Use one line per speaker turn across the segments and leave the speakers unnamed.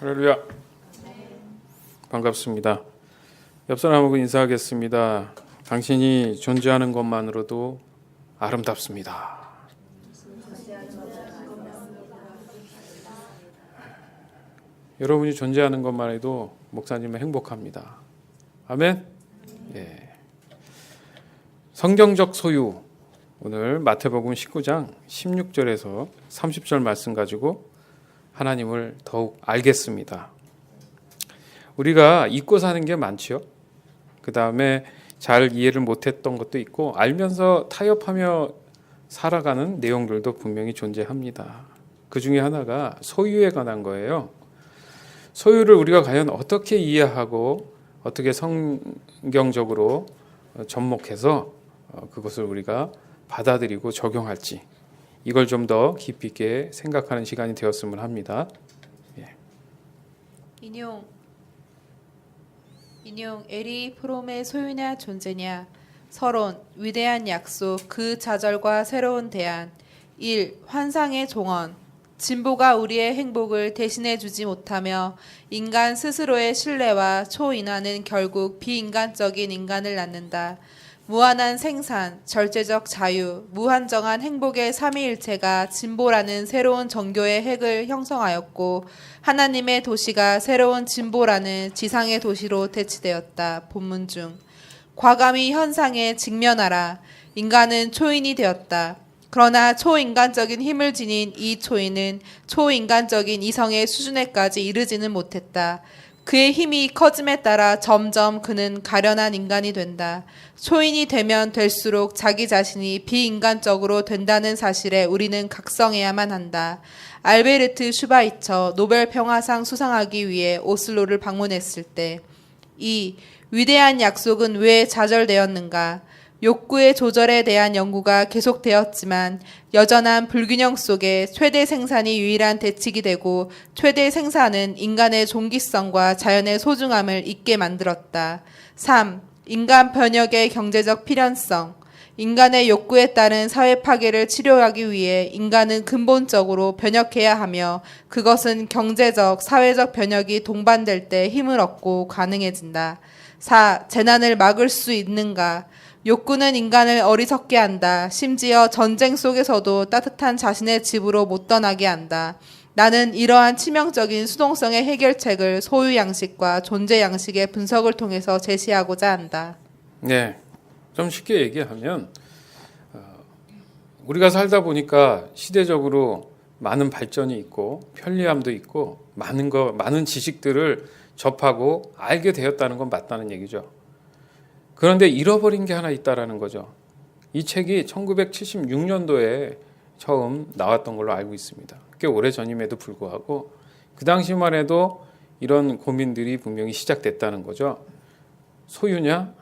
할렐루야. 반갑습니다. 옆 사람하고 인사하겠습니다. 당신이 존재하는 것만으로도 아름답습니다. 여러분이 존재하는 것만 해도 목사님은 행복합니다. 아멘. 예. 성경적 소유, 오늘 마태복음 19장 16절에서 30절 말씀 가지고 하나님을 더욱 알겠습니다. 우리가 잊고 사는 게 많지요. 그 다음에 잘 이해를 못했던 것도 있고 알면서 타협하며 살아가는 내용들도 분명히 존재합니다. 그 중에 하나가 소유에 관한 거예요. 소유를 우리가 과연 어떻게 이해하고 어떻게 성경적으로 접목해서 그것을 우리가 받아들이고 적용할지, 이걸 좀 더 깊이 있게 생각하는 시간이 되었으면 합니다. 예.
인용 에리 프롬의 소유냐 존재냐. 서론 위대한 약속 그 좌절과 새로운 대안. 1. 환상의 종언. 진보가 우리의 행복을 대신해 주지 못하며 인간 스스로의 신뢰와 초인화는 결국 비인간적인 인간을 낳는다. 무한한 생산, 절제적 자유, 무한정한 행복의 삼위일체가 진보라는 새로운 정교의 핵을 형성하였고 하나님의 도시가 새로운 진보라는 지상의 도시로 대치되었다. 본문 중 과감히 현상에 직면하라. 인간은 초인이 되었다. 그러나 초인간적인 힘을 지닌 이 초인은 초인간적인 이성의 수준에까지 이르지는 못했다. 그의 힘이 커짐에 따라 점점 그는 가련한 인간이 된다. 초인이 되면 될수록 자기 자신이 비인간적으로 된다는 사실에 우리는 각성해야만 한다. 알베르트 슈바이처 노벨 평화상 수상하기 위해 오슬로를 방문했을 때 이 위대한 약속은 왜 좌절되었는가? 욕구의 조절에 대한 연구가 계속되었지만 여전한 불균형 속에 최대 생산이 유일한 대책이 되고 최대 생산은 인간의 종기성과 자연의 소중함을 잊게 만들었다. 3. 인간 변혁의 경제적 필연성. 인간의 욕구에 따른 사회 파괴를 치료하기 위해 인간은 근본적으로 변혁해야 하며 그것은 경제적, 사회적 변혁이 동반될 때 힘을 얻고 가능해진다. 4. 재난을 막을 수 있는가? 욕구는 인간을 어리석게 한다. 심지어 전쟁 속에서도 따뜻한 자신의 집으로 못 떠나게 한다. 나는 이러한 치명적인 수동성의 해결책을 소유 양식과 존재 양식의 분석을 통해서 제시하고자 한다.
네, 좀 쉽게 얘기하면 우리가 살다 보니까 시대적으로 많은 발전이 있고 편리함도 있고 많은 지식들을 접하고 알게 되었다는 건 맞다는 얘기죠. 그런데 잃어버린 게 하나 있다라는 거죠. 이 책이 1976년도에 처음 나왔던 걸로 알고 있습니다. 꽤 오래전임에도 불구하고 그 당시만 해도 이런 고민들이 분명히 시작됐다는 거죠. 소유냐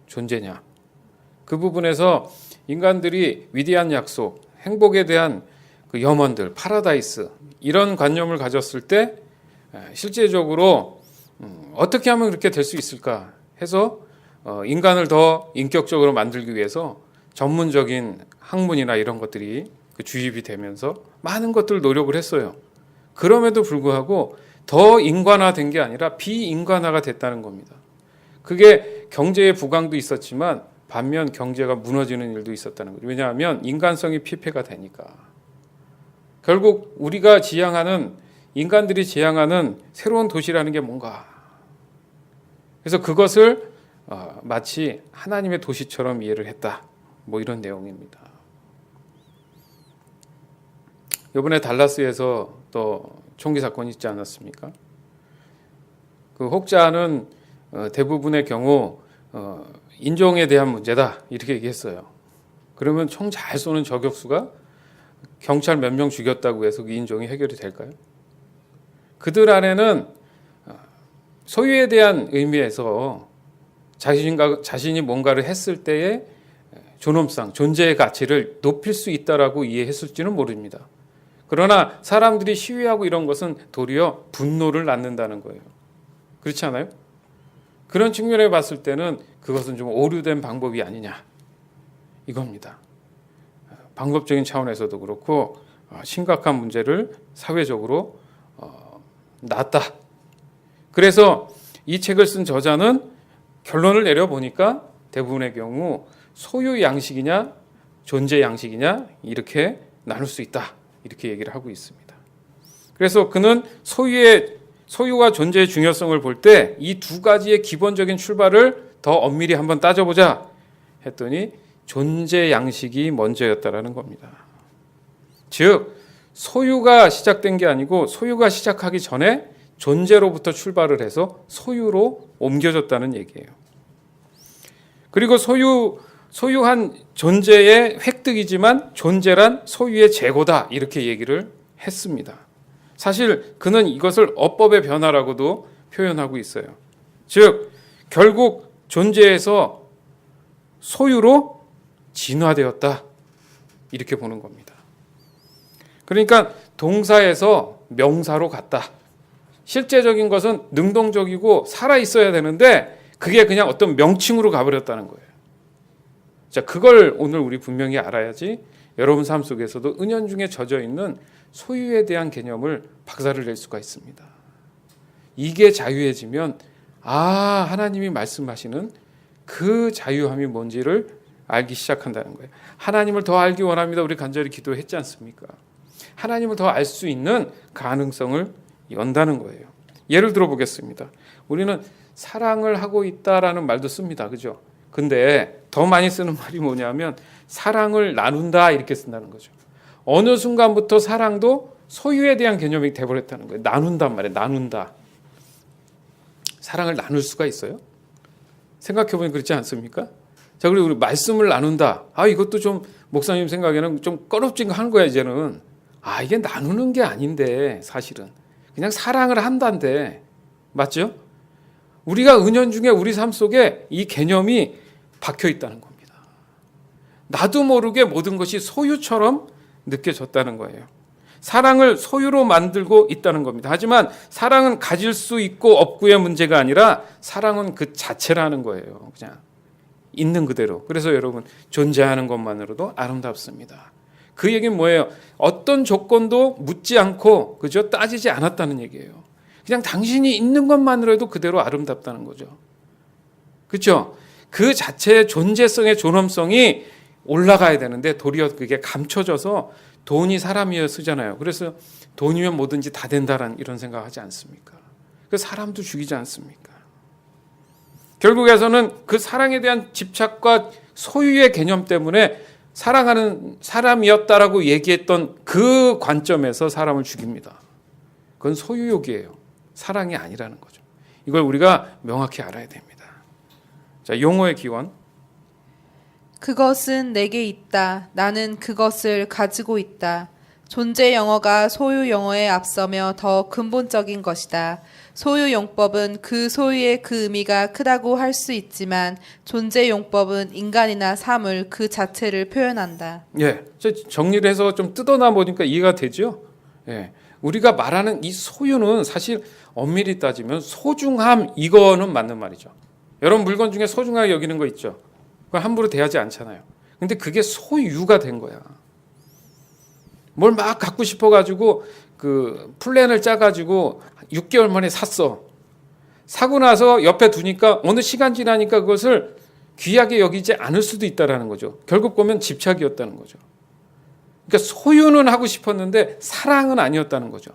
존재냐. 그 부분에서 인간들이 위대한 약속, 행복에 대한 그 염원들, 파라다이스 이런 관념을 가졌을 때 실제적으로 어떻게 하면 그렇게 될 수 있을까 해서 인간을 더 인격적으로 만들기 위해서 전문적인 학문이나 이런 것들이 주입이 되면서 많은 것들을 노력을 했어요. 그럼에도 불구하고 더 인간화된 게 아니라 비인간화가 됐다는 겁니다. 그게 경제의 부강도 있었지만 반면 경제가 무너지는 일도 있었다는 거죠. 왜냐하면 인간성이 피폐가 되니까. 결국 우리가 인간들이 지향하는 새로운 도시라는 게 뭔가. 그래서 그것을 마치 하나님의 도시처럼 이해를 했다. 뭐 이런 내용입니다. 이번에 달라스에서 또 총기 사건이 있지 않았습니까? 그 혹자는 대부분의 경우 인종에 대한 문제다 이렇게 얘기했어요. 그러면 총 잘 쏘는 저격수가 경찰 몇 명 죽였다고 해서 그 인종이 해결이 될까요? 그들 안에는 소유에 대한 의미에서 자신이 뭔가를 했을 때의 존엄성, 존재의 가치를 높일 수 있다라고 이해했을지는 모릅니다. 그러나 사람들이 시위하고 이런 것은 도리어 분노를 낳는다는 거예요. 그렇지 않아요? 그런 측면에 봤을 때는 그것은 좀 오류된 방법이 아니냐 이겁니다. 방법적인 차원에서도 그렇고 심각한 문제를 사회적으로 낳았다 그래서 이 책을 쓴 저자는 결론을 내려보니까 대부분의 경우 소유 양식이냐 존재 양식이냐 이렇게 나눌 수 있다. 이렇게 얘기를 하고 있습니다. 그래서 그는 소유와 존재의 중요성을 볼 때 이 두 가지의 기본적인 출발을 더 엄밀히 한번 따져보자 했더니 존재 양식이 먼저였다라는 겁니다. 즉 소유가 시작된 게 아니고 소유가 시작하기 전에 존재로부터 출발을 해서 소유로 옮겨졌다는 얘기예요. 그리고 소유한 존재의 획득이지만 존재란 소유의 재고다 이렇게 얘기를 했습니다. 사실 그는 이것을 어법의 변화라고도 표현하고 있어요. 즉 결국 존재에서 소유로 진화되었다 이렇게 보는 겁니다. 그러니까 동사에서 명사로 갔다. 실제적인 것은 능동적이고 살아있어야 되는데 그게 그냥 어떤 명칭으로 가버렸다는 거예요. 자, 그걸 오늘 우리 분명히 알아야지 여러분 삶 속에서도 은연중에 젖어 있는 소유에 대한 개념을 박살을 낼 수가 있습니다. 이게 자유해지면 하나님이 말씀하시는 그 자유함이 뭔지를 알기 시작한다는 거예요. 하나님을 더 알기 원합니다. 우리 간절히 기도했지 않습니까? 하나님을 더 알 수 있는 가능성을 연다는 거예요. 예를 들어 보겠습니다. 우리는 사랑을 하고 있다라는 말도 씁니다. 그죠? 근데 더 많이 쓰는 말이 뭐냐면 사랑을 나눈다 이렇게 쓴다는 거죠. 어느 순간부터 사랑도 소유에 대한 개념이 돼버렸다는 거예요. 나눈단 말이에요. 나눈다. 사랑을 나눌 수가 있어요? 생각해보면 그렇지 않습니까? 자, 그리고 우리 말씀을 나눈다. 이것도 좀 목사님 생각에는 좀 꺼럽진한 거야 이제는. 이게 나누는 게 아닌데 사실은 그냥 사랑을 한다는데 맞죠? 우리가 은연중에 우리 삶 속에 이 개념이 박혀 있다는 겁니다. 나도 모르게 모든 것이 소유처럼 느껴졌다는 거예요. 사랑을 소유로 만들고 있다는 겁니다. 하지만 사랑은 가질 수 있고 없고의 문제가 아니라 사랑은 그 자체라는 거예요. 그냥 있는 그대로. 그래서 여러분 존재하는 것만으로도 아름답습니다. 그 얘기는 뭐예요? 어떤 조건도 묻지 않고 그죠? 따지지 않았다는 얘기예요. 그냥 당신이 있는 것만으로도 그대로 아름답다는 거죠. 그렇죠? 그 자체의 존재성의 존엄성이 올라가야 되는데 도리어 그게 감춰져서 돈이 사람이여 쓰잖아요. 그래서 돈이면 뭐든지 다 된다라는 이런 생각하지 않습니까? 그 사람도 죽이지 않습니까? 결국에서는 그 사랑에 대한 집착과 소유의 개념 때문에 사랑하는 사람이었다라고 얘기했던 그 관점에서 사람을 죽입니다. 그건 소유욕이에요. 사랑이 아니라는 거죠. 이걸 우리가 명확히 알아야 됩니다. 자, 용어의 기원.
그것은 내게 있다. 나는 그것을 가지고 있다. 존재 영어가 소유 영어에 앞서며 더 근본적인 것이다. 소유 용법은 그 소유의 그 의미가 크다고 할 수 있지만 존재 용법은 인간이나 사물 그 자체를 표현한다.
예, 정리를 해서 좀 뜯어놔 보니까 이해가 되죠. 예, 우리가 말하는 이 소유는 사실 엄밀히 따지면 소중함 이거는 맞는 말이죠. 여러분 물건 중에 소중하게 여기는 거 있죠. 그건 함부로 대하지 않잖아요. 근데 그게 소유가 된 거야. 뭘 막 갖고 싶어가지고 그 플랜을 짜가지고 6개월 만에 샀어. 사고 나서 옆에 두니까 어느 시간 지나니까 그것을 귀하게 여기지 않을 수도 있다라는 거죠. 결국 보면 집착이었다는 거죠. 그러니까 소유는 하고 싶었는데 사랑은 아니었다는 거죠.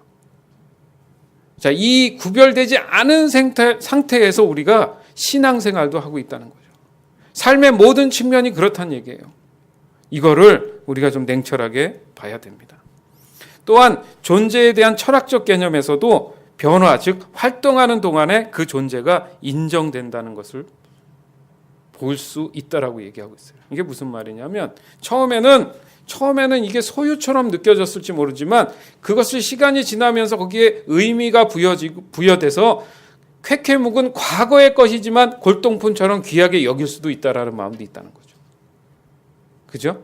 자, 이 구별되지 않은 상태에서 우리가 신앙생활도 하고 있다는 거죠. 삶의 모든 측면이 그렇다는 얘기예요. 이거를 우리가 좀 냉철하게 봐야 됩니다. 또한 존재에 대한 철학적 개념에서도 변화, 즉 활동하는 동안에 그 존재가 인정된다는 것을 볼 수 있다라고 얘기하고 있어요. 이게 무슨 말이냐면 처음에는 이게 소유처럼 느껴졌을지 모르지만 그것을 시간이 지나면서 거기에 의미가 부여돼서 쾌쾌 묵은 과거의 것이지만 골동품처럼 귀하게 여길 수도 있다라는 마음도 있다는 거죠. 그죠?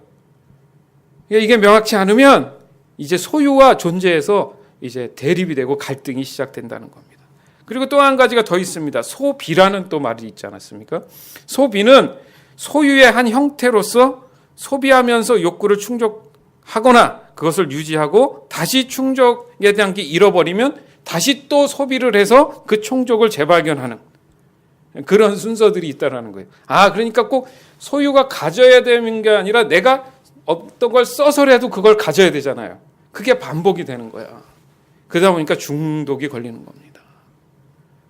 이게 명확치 않으면 이제 소유와 존재에서 이제 대립이 되고 갈등이 시작된다는 겁니다. 그리고 또 한 가지가 더 있습니다. 소비라는 또 말이 있지 않았습니까? 소비는 소유의 한 형태로서 소비하면서 욕구를 충족하거나 그것을 유지하고 다시 충족에 대한 게 잃어버리면 다시 또 소비를 해서 그 총족을 재발견하는 그런 순서들이 있다라는 거예요. 그러니까 꼭 소유가 가져야 되는 게 아니라 내가 어떤 걸 써서라도 그걸 가져야 되잖아요. 그게 반복이 되는 거야. 그러다 보니까 중독이 걸리는 겁니다.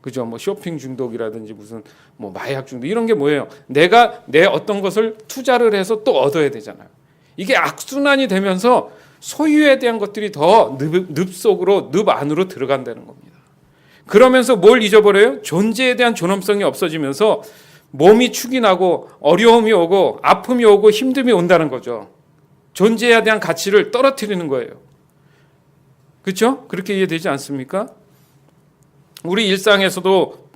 그죠? 뭐 쇼핑 중독이라든지 무슨 뭐 마약 중독 이런 게 뭐예요? 내가 내 어떤 것을 투자를 해서 또 얻어야 되잖아요. 이게 악순환이 되면서 소유에 대한 것들이 더 늪 속으로, 늪 안으로 들어간다는 겁니다. 그러면서 뭘 잊어버려요? 존재에 대한 존엄성이 없어지면서 몸이 축이 나고 어려움이 오고 아픔이 오고 힘듦이 온다는 거죠. 존재에 대한 가치를 떨어뜨리는 거예요. 그렇죠? 그렇게 이해되지 않습니까? 우리 일상에서도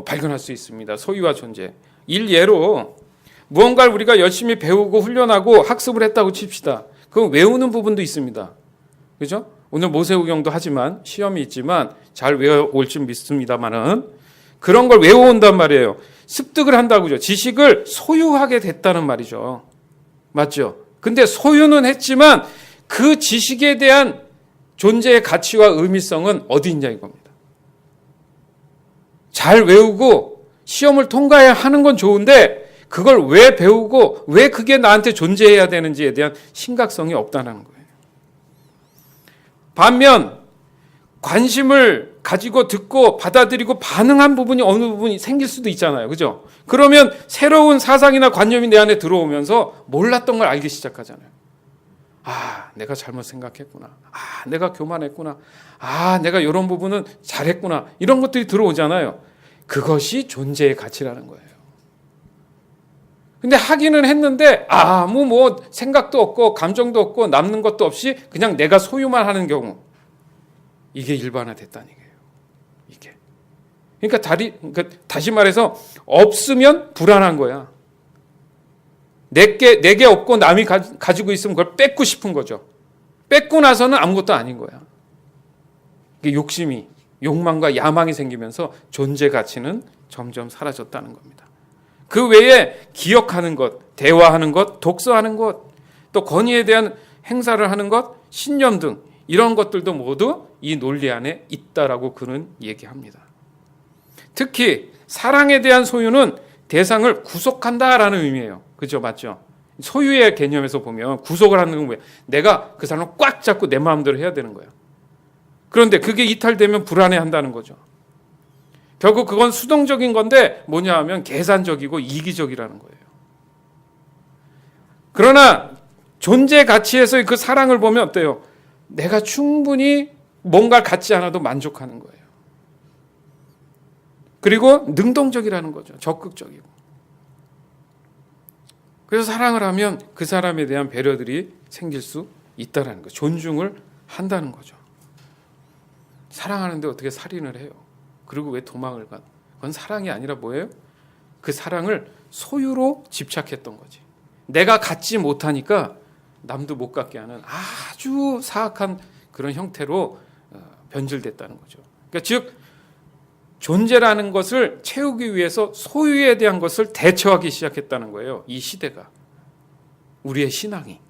발견할 수 있습니다. 소유와 존재. 일예로 무언가를 우리가 열심히 배우고 훈련하고 학습을 했다고 칩시다. 그럼 외우는 부분도 있습니다. 그죠? 오늘 모세오경도 하지만 시험이 있지만 잘 외워올 줄 믿습니다만은 그런 걸 외워온단 말이에요. 습득을 한다고죠. 지식을 소유하게 됐다는 말이죠. 맞죠? 근데 소유는 했지만 그 지식에 대한 존재의 가치와 의미성은 어디 있냐 이겁니다. 잘 외우고 시험을 통과해야 하는 건 좋은데 그걸 왜 배우고 왜 그게 나한테 존재해야 되는지에 대한 심각성이 없다는 거예요. 반면 관심을 가지고 듣고 받아들이고 반응한 부분이 어느 부분이 생길 수도 있잖아요. 그죠? 그러면 새로운 사상이나 관념이 내 안에 들어오면서 몰랐던 걸 알기 시작하잖아요. 내가 잘못 생각했구나. 내가 교만했구나. 내가 이런 부분은 잘했구나. 이런 것들이 들어오잖아요. 그것이 존재의 가치라는 거예요. 근데 하기는 했는데 아무 생각도 없고 감정도 없고 남는 것도 없이 그냥 내가 소유만 하는 경우 이게 일반화됐다는 얘기예요. 이게. 그러니까 다시 말해서 없으면 불안한 거야. 내게 없고 남이 가지고 있으면 그걸 뺏고 싶은 거죠. 뺏고 나서는 아무것도 아닌 거야. 이게 욕망과 야망이 생기면서 존재 가치는 점점 사라졌다는 겁니다. 그 외에 기억하는 것, 대화하는 것, 독서하는 것, 또 권위에 대한 행사를 하는 것, 신념 등 이런 것들도 모두 이 논리 안에 있다라고 그는 얘기합니다. 특히 사랑에 대한 소유는 대상을 구속한다라는 의미예요. 그죠? 맞죠? 소유의 개념에서 보면 구속을 하는 건 뭐예요? 내가 그 사람을 꽉 잡고 내 마음대로 해야 되는 거예요. 그런데 그게 이탈되면 불안해한다는 거죠. 결국 그건 수동적인 건데 뭐냐 하면 계산적이고 이기적이라는 거예요. 그러나 존재 가치에서의 그 사랑을 보면 어때요? 내가 충분히 뭔가를 갖지 않아도 만족하는 거예요. 그리고 능동적이라는 거죠. 적극적이고. 그래서 사랑을 하면 그 사람에 대한 배려들이 생길 수 있다는 거죠. 존중을 한다는 거죠. 사랑하는데 어떻게 살인을 해요? 그리고 왜 도망을 가? 그건 사랑이 아니라 뭐예요? 그 사랑을 소유로 집착했던 거지. 내가 갖지 못하니까 남도 못 갖게 하는 아주 사악한 그런 형태로 변질됐다는 거죠. 그러니까 즉 존재라는 것을 채우기 위해서 소유에 대한 것을 대처하기 시작했다는 거예요. 이 시대가. 우리의 신앙이.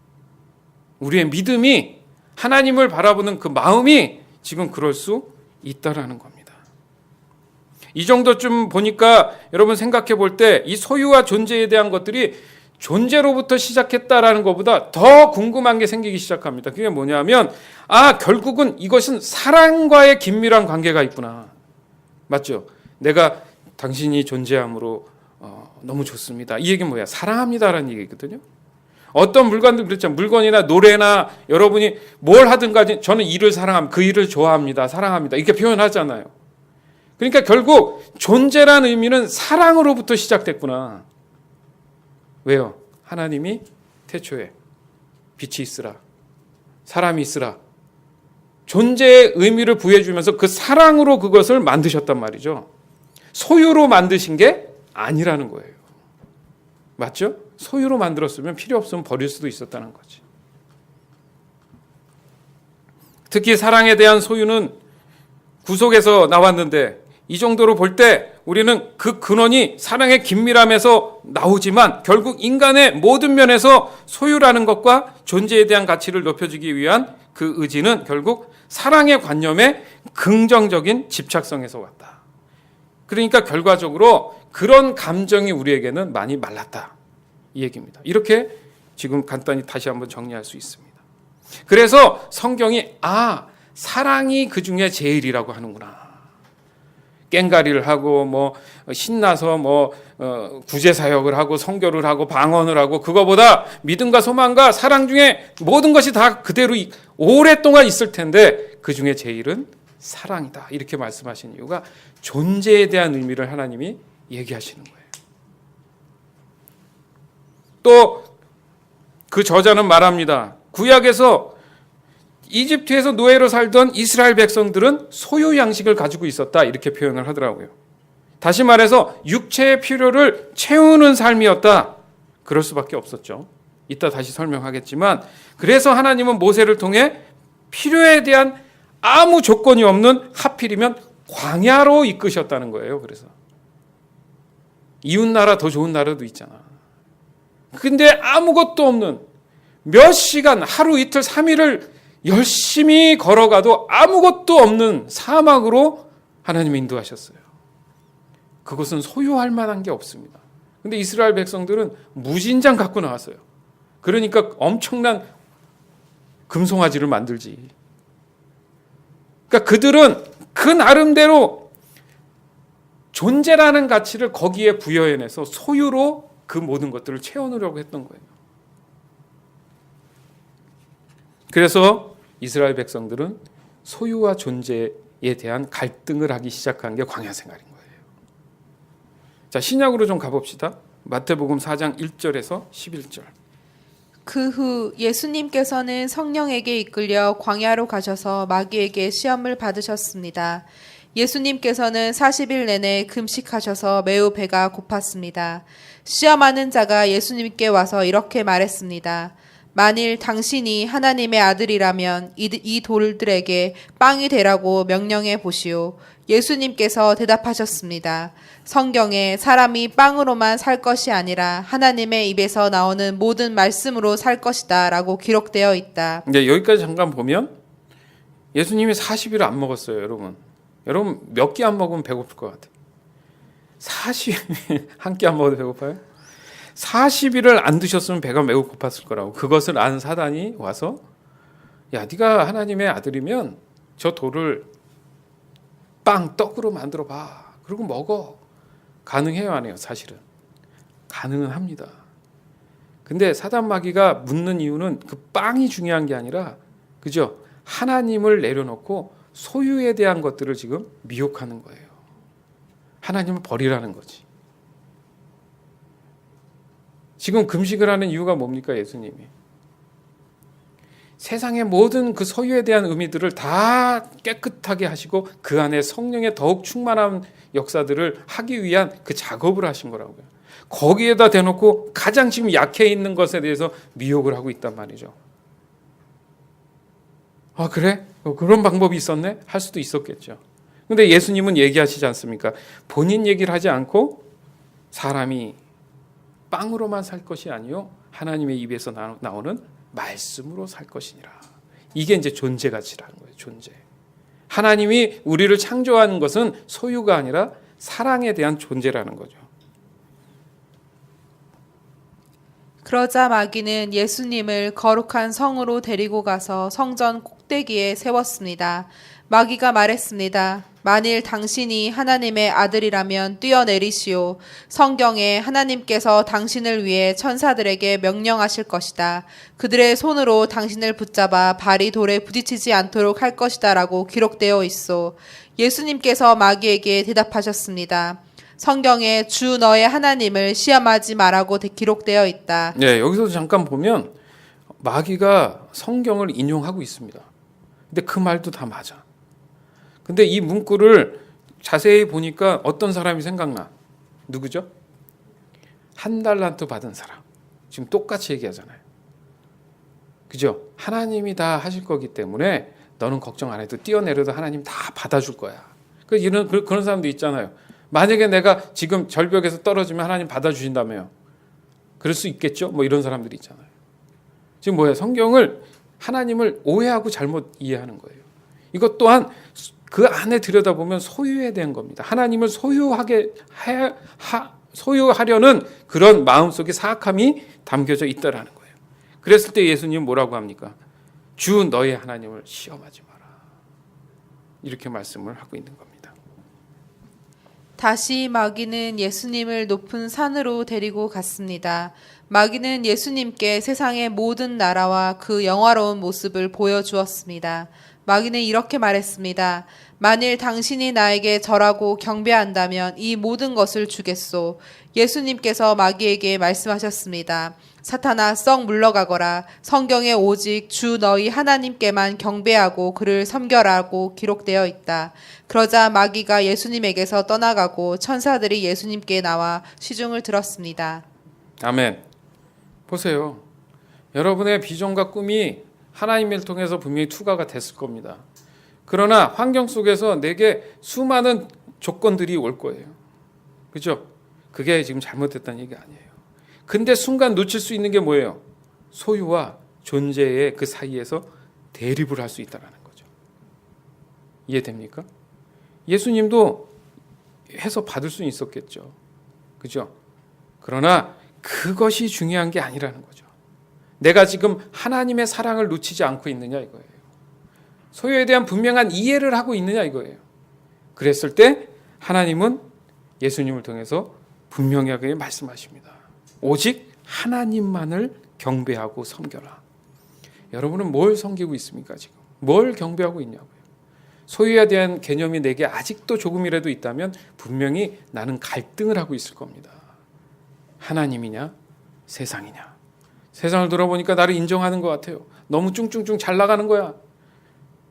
우리의 믿음이 하나님을 바라보는 그 마음이 지금 그럴 수 있다라는 겁니다. 이 정도쯤 보니까 여러분 생각해 볼 때 이 소유와 존재에 대한 것들이 존재로부터 시작했다라는 것보다 더 궁금한 게 생기기 시작합니다. 그게 뭐냐면 결국은 이것은 사랑과의 긴밀한 관계가 있구나. 맞죠? 내가 당신이 존재함으로 너무 좋습니다. 이 얘기는 뭐야? 사랑합니다라는 얘기거든요. 어떤 물건도 그렇죠. 물건이나 노래나 여러분이 뭘 하든 간에 저는 이를 사랑합니다. 그 일을 좋아합니다. 사랑합니다. 이렇게 표현하잖아요. 그러니까 결국 존재라는 의미는 사랑으로부터 시작됐구나. 왜요? 하나님이 태초에 빛이 있으라, 사람이 있으라. 존재의 의미를 부여해주면서 그 사랑으로 그것을 만드셨단 말이죠. 소유로 만드신 게 아니라는 거예요. 맞죠? 소유로 만들었으면 필요 없으면 버릴 수도 있었다는 거지. 특히 사랑에 대한 소유는 구속에서 나왔는데 이 정도로 볼 때 우리는 그 근원이 사랑의 긴밀함에서 나오지만 결국 인간의 모든 면에서 소유라는 것과 존재에 대한 가치를 높여주기 위한 그 의지는 결국 사랑의 관념의 긍정적인 집착성에서 왔다. 그러니까 결과적으로 그런 감정이 우리에게는 많이 말랐다. 이 얘기입니다. 이렇게 지금 간단히 다시 한번 정리할 수 있습니다. 그래서 성경이 사랑이 그 중에 제일이라고 하는구나. 깽가리를 하고 뭐 신나서 구제 사역을 하고 선교를 하고 방언을 하고 그거보다 믿음과 소망과 사랑 중에 모든 것이 다 그대로 오랫동안 있을 텐데 그 중에 제일은 사랑이다. 이렇게 말씀하신 이유가 존재에 대한 의미를 하나님이 얘기하시는 거예요. 또 그 저자는 말합니다. 구약에서 이집트에서 노예로 살던 이스라엘 백성들은 소유 양식을 가지고 있었다. 이렇게 표현을 하더라고요. 다시 말해서 육체의 필요를 채우는 삶이었다. 그럴 수밖에 없었죠. 이따 다시 설명하겠지만 그래서 하나님은 모세를 통해 필요에 대한 아무 조건이 없는 하필이면 광야로 이끄셨다는 거예요. 그래서 이웃나라 더 좋은 나라도 있잖아. 근데 아무것도 없는 몇 시간 하루 이틀 3일을 열심히 걸어가도 아무것도 없는 사막으로 하나님이 인도하셨어요. 그것은 소유할 만한 게 없습니다. 근데 이스라엘 백성들은 무진장 갖고 나왔어요. 그러니까 엄청난 금송아지를 만들지. 그러니까 그들은 그 나름대로 존재라는 가치를 거기에 부여해내서 소유로 그 모든 것들을 채워놓으려고 했던 거예요. 그래서 이스라엘 백성들은 소유와 존재에 대한 갈등을 하기 시작한 게 광야 생활인 거예요. 자, 신약으로 좀 가봅시다. 마태복음 4장 1절에서 11절.
그 후 예수님께서는 성령에게 이끌려 광야로 가셔서 마귀에게 시험을 받으셨습니다. 예수님께서는 40일 내내 금식하셔서 매우 배가 고팠습니다. 시험하는 자가 예수님께 와서 이렇게 말했습니다. 만일 당신이 하나님의 아들이라면 이 돌들에게 빵이 되라고 명령해 보시오. 예수님께서 대답하셨습니다. 성경에 사람이 빵으로만 살 것이 아니라 하나님의 입에서 나오는 모든 말씀으로 살 것이다 라고 기록되어 있다.
이제 여기까지 잠깐 보면 예수님이 40일을 안 먹었어요. 여러분 몇 끼 안 먹으면 배고플 것 같아요. 40일 한 끼 안 먹어도 배고파요? 40일을 안 드셨으면 배가 매우 고팠을 거라고. 그것을 아는 사단이 와서 야, 네가 하나님의 아들이면 저 돌을 떡으로 만들어 봐. 그리고 먹어. 가능해요, 안 해요? 사실은 가능은 합니다. 근데 사단 마귀가 묻는 이유는 그 빵이 중요한 게 아니라, 그죠? 하나님을 내려놓고 소유에 대한 것들을 지금 미혹하는 거예요. 하나님을 버리라는 거지. 지금 금식을 하는 이유가 뭡니까? 예수님이 세상의 모든 그 소유에 대한 의미들을 다 깨끗하게 하시고 그 안에 성령의 더욱 충만한 역사들을 하기 위한 그 작업을 하신 거라고요. 거기에다 대놓고 가장 지금 약해 있는 것에 대해서 미혹을 하고 있단 말이죠. 아, 그래? 그런 방법이 있었네? 할 수도 있었겠죠. 근데 예수님은 얘기하시지 않습니까? 본인 얘기를 하지 않고 사람이 빵으로만 살 것이 아니요 하나님의 입에서 나오는 말씀으로 살 것이니라. 이게 이제 존재 가치라는 거예요. 존재. 하나님이 우리를 창조한 것은 소유가 아니라 사랑에 대한 존재라는 거죠.
그러자 마귀는 예수님을 거룩한 성으로 데리고 가서 성전 꼭대기에 세웠습니다. 마귀가 말했습니다. 만일 당신이 하나님의 아들이라면 뛰어내리시오. 성경에 하나님께서 당신을 위해 천사들에게 명령하실 것이다. 그들의 손으로 당신을 붙잡아 발이 돌에 부딪히지 않도록 할 것이다 라고 기록되어 있어. 예수님께서 마귀에게 대답하셨습니다. 성경에 주 너의 하나님을 시험하지 말라고 기록되어 있다.
네, 여기서 잠깐 보면 마귀가 성경을 인용하고 있습니다. 근데 그 말도 다 맞아. 근데 이 문구를 자세히 보니까 어떤 사람이 생각나? 누구죠? 1달란트 받은 사람. 지금 똑같이 얘기하잖아요. 그죠? 하나님이 다 하실 거기 때문에 너는 걱정 안 해도 뛰어내려도 하나님 다 받아줄 거야. 그런 사람도 있잖아요. 만약에 내가 지금 절벽에서 떨어지면 하나님 받아주신다며요. 그럴 수 있겠죠? 뭐 이런 사람들이 있잖아요. 지금 뭐예요? 성경을 하나님을 오해하고 잘못 이해하는 거예요. 이것 또한 그 안에 들여다보면 소유에 대한 겁니다. 하나님을 소유하려는 그런 마음속에 사악함이 담겨져 있다라는 거예요. 그랬을 때 예수님 뭐라고 합니까? 주 너의 하나님을 시험하지 마라. 이렇게 말씀을 하고 있는 겁니다.
다시 마귀는 예수님을 높은 산으로 데리고 갔습니다. 마귀는 예수님께 세상의 모든 나라와 그 영화로운 모습을 보여주었습니다. 마귀는 이렇게 말했습니다. 만일 당신이 나에게 절하고 경배한다면 이 모든 것을 주겠소. 예수님께서 마귀에게 말씀하셨습니다. 사탄아, 썩 물러가거라. 성경에 오직 주 너희 하나님께만 경배하고 그를 섬겨라고 기록되어 있다. 그러자 마귀가 예수님에게서 떠나가고 천사들이 예수님께 나와 시중을 들었습니다.
아멘. 보세요. 여러분의 비전과 꿈이 하나님을 통해서 분명히 투과가 됐을 겁니다. 그러나 환경 속에서 내게 수많은 조건들이 올 거예요. 그죠? 그게 지금 잘못됐다는 얘기 아니에요. 근데 순간 놓칠 수 있는 게 뭐예요? 소유와 존재의 그 사이에서 대립을 할 수 있다는 거죠. 이해됩니까? 예수님도 해서 받을 수는 있었겠죠. 그죠? 그러나 그것이 중요한 게 아니라는 거죠. 내가 지금 하나님의 사랑을 놓치지 않고 있느냐 이거예요. 소유에 대한 분명한 이해를 하고 있느냐 이거예요. 그랬을 때 하나님은 예수님을 통해서 분명하게 말씀하십니다. 오직 하나님만을 경배하고 섬겨라. 여러분은 뭘 섬기고 있습니까 지금? 뭘 경배하고 있냐고요. 소유에 대한 개념이 내게 아직도 조금이라도 있다면 분명히 나는 갈등을 하고 있을 겁니다. 하나님이냐 세상이냐. 세상을 돌아보니까 나를 인정하는 것 같아요. 너무 쭝쭝쭝 잘 나가는 거야.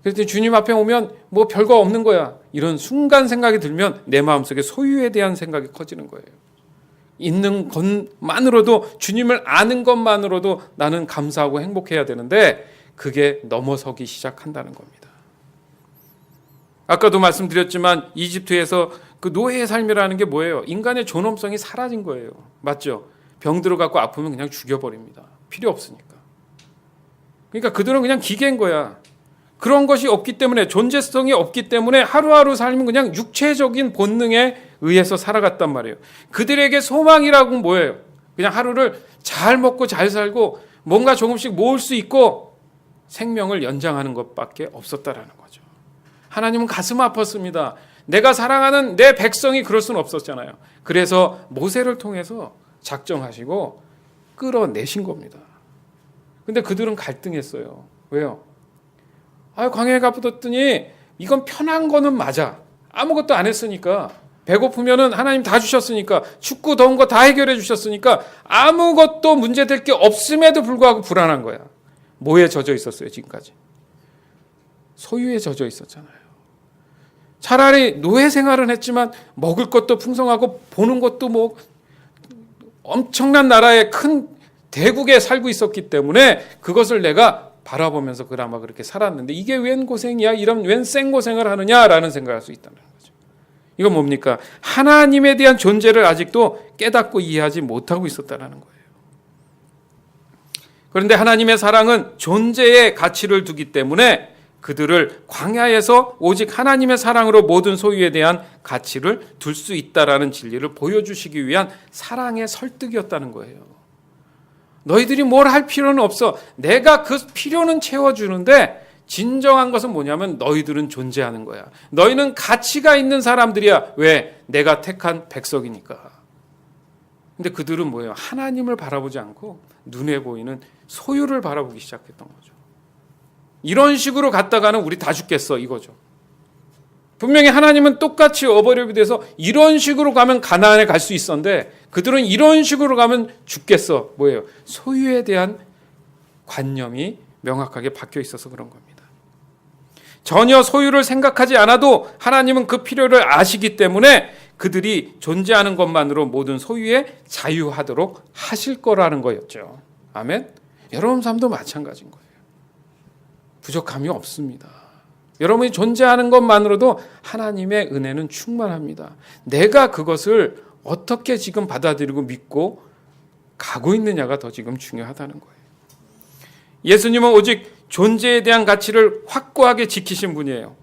그랬더니 주님 앞에 오면 뭐 별거 없는 거야. 이런 순간 생각이 들면 내 마음속에 소유에 대한 생각이 커지는 거예요. 있는 것만으로도, 주님을 아는 것만으로도 나는 감사하고 행복해야 되는데 그게 넘어서기 시작한다는 겁니다. 아까도 말씀드렸지만 이집트에서 그 노예의 삶이라는 게 뭐예요? 인간의 존엄성이 사라진 거예요. 맞죠? 병 들어갖고 아프면 그냥 죽여버립니다. 필요 없으니까. 그러니까 그들은 그냥 기계인 거야. 그런 것이 없기 때문에, 존재성이 없기 때문에 하루하루 삶은 그냥 육체적인 본능에 의해서 살아갔단 말이에요. 그들에게 소망이라고는 뭐예요? 그냥 하루를 잘 먹고 잘 살고 뭔가 조금씩 모을 수 있고 생명을 연장하는 것밖에 없었다라는 거죠. 하나님은 가슴 아팠습니다. 내가 사랑하는 내 백성이 그럴 수는 없었잖아요. 그래서 모세를 통해서 작정하시고 끌어내신 겁니다. 근데 그들은 갈등했어요. 왜요? 광야에 가보더니 이건 편한 거는 맞아. 아무것도 안 했으니까. 배고프면은 하나님 다 주셨으니까. 춥고 더운 거 다 해결해 주셨으니까 아무것도 문제될 게 없음에도 불구하고 불안한 거야. 뭐에 젖어 있었어요 지금까지? 소유에 젖어 있었잖아요. 차라리 노예 생활은 했지만 먹을 것도 풍성하고 보는 것도 뭐 엄청난 나라의 큰 대국에 살고 있었기 때문에 그것을 내가 바라보면서 그나마 그렇게 살았는데 이게 웬 고생이야? 이런 웬 생고생을 하느냐라는 생각을 할 수 있다는 거죠. 이건 뭡니까? 하나님에 대한 존재를 아직도 깨닫고 이해하지 못하고 있었다는 거예요. 그런데 하나님의 사랑은 존재의 가치를 두기 때문에 그들을 광야에서 오직 하나님의 사랑으로 모든 소유에 대한 가치를 둘 수 있다라는 진리를 보여주시기 위한 사랑의 설득이었다는 거예요. 너희들이 뭘 할 필요는 없어. 내가 그 필요는 채워주는데 진정한 것은 뭐냐면 너희들은 존재하는 거야. 너희는 가치가 있는 사람들이야. 왜? 내가 택한 백성이니까. 근데 그들은 뭐예요? 하나님을 바라보지 않고 눈에 보이는 소유를 바라보기 시작했던 거죠. 이런 식으로 갔다가는 우리 다 죽겠어 이거죠. 분명히 하나님은 똑같이 어버이를 돼서 이런 식으로 가면 가나안에 갈 수 있었는데 그들은 이런 식으로 가면 죽겠어. 뭐예요? 소유에 대한 관념이 명확하게 박혀 있어서 그런 겁니다. 전혀 소유를 생각하지 않아도 하나님은 그 필요를 아시기 때문에 그들이 존재하는 것만으로 모든 소유에 자유하도록 하실 거라는 거였죠. 아멘? 여러분 삶도 마찬가지인 거예요. 부족함이 없습니다. 여러분이 존재하는 것만으로도 하나님의 은혜는 충만합니다. 내가 그것을 어떻게 지금 받아들이고 믿고 가고 있느냐가 더 지금 중요하다는 거예요. 예수님은 오직 존재에 대한 가치를 확고하게 지키신 분이에요.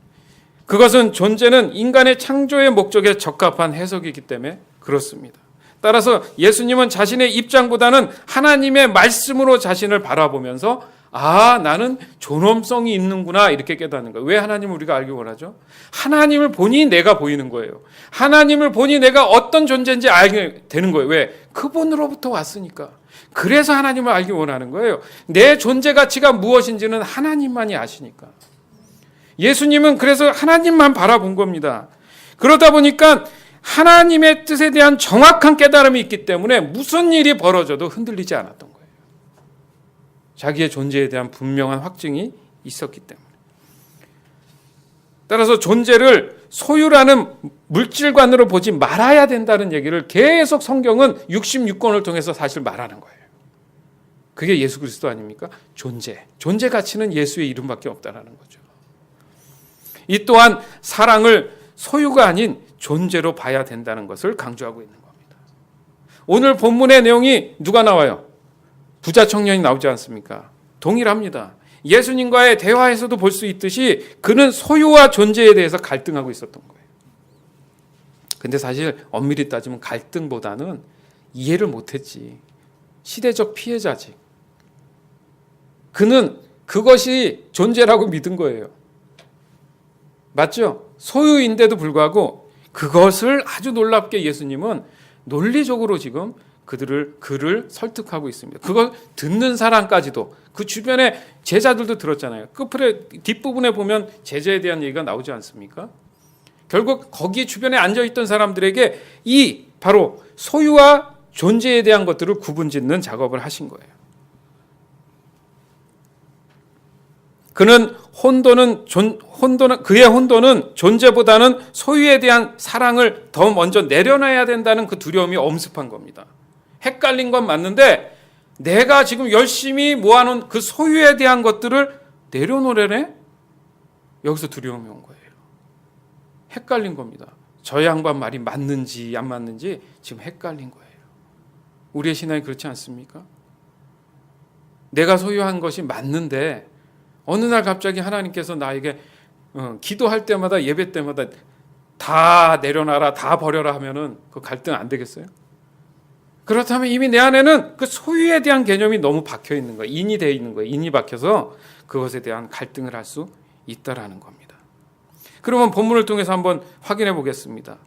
그것은 존재는 인간의 창조의 목적에 적합한 해석이기 때문에 그렇습니다. 따라서 예수님은 자신의 입장보다는 하나님의 말씀으로 자신을 바라보면서 나는 존엄성이 있는구나 이렇게 깨닫는 거예요. 왜 하나님을 우리가 알기 원하죠? 하나님을 보니 내가 보이는 거예요. 하나님을 보니 내가 어떤 존재인지 알게 되는 거예요. 왜? 그분으로부터 왔으니까. 그래서 하나님을 알기 원하는 거예요. 내 존재 가치가 무엇인지는 하나님만이 아시니까. 예수님은 그래서 하나님만 바라본 겁니다. 그러다 보니까 하나님의 뜻에 대한 정확한 깨달음이 있기 때문에 무슨 일이 벌어져도 흔들리지 않았던 거예요. 자기의 존재에 대한 분명한 확증이 있었기 때문에. 따라서 존재를 소유라는 물질관으로 보지 말아야 된다는 얘기를 계속 성경은 66권을 통해서 사실 말하는 거예요. 그게 예수 그리스도 아닙니까? 존재 가치는 예수의 이름밖에 없다는 거죠. 이 또한 사랑을 소유가 아닌 존재로 봐야 된다는 것을 강조하고 있는 겁니다. 오늘 본문의 내용이 누가 나와요? 부자 청년이 나오지 않습니까? 동일합니다. 예수님과의 대화에서도 볼 수 있듯이 그는 소유와 존재에 대해서 갈등하고 있었던 거예요. 근데 사실 엄밀히 따지면 갈등보다는 이해를 못했지. 시대적 피해자지. 그는 그것이 존재라고 믿은 거예요. 맞죠? 소유인데도 불구하고 그것을 아주 놀랍게 예수님은 논리적으로 지금 그를 설득하고 있습니다. 그걸 듣는 사람까지도, 그 주변에 제자들도 들었잖아요. 뒷부분에 보면 제자에 대한 얘기가 나오지 않습니까? 결국 거기 주변에 앉아있던 사람들에게 이 바로 소유와 존재에 대한 것들을 구분짓는 작업을 하신 거예요. 그의 혼돈은 존재보다는 소유에 대한 사랑을 더 먼저 내려놔야 된다는 그 두려움이 엄습한 겁니다. 헷갈린 건 맞는데 내가 지금 열심히 모아놓은 그 소유에 대한 것들을 내려놓으려네? 여기서 두려움이 온 거예요. 헷갈린 겁니다. 저 양반 말이 맞는지 안 맞는지 지금 헷갈린 거예요. 우리의 신앙이 그렇지 않습니까? 내가 소유한 것이 맞는데 어느 날 갑자기 하나님께서 나에게 기도할 때마다 예배 때마다 다 내려놔라, 다 버려라 하면은 그 갈등 안 되겠어요? 그렇다면 이미 내 안에는 그 소유에 대한 개념이 너무 박혀 있는 거예요. 인이 되어 있는 거예요. 인이 박혀서 그것에 대한 갈등을 할 수 있다라는 겁니다. 그러면 본문을 통해서 한번 확인해 보겠습니다.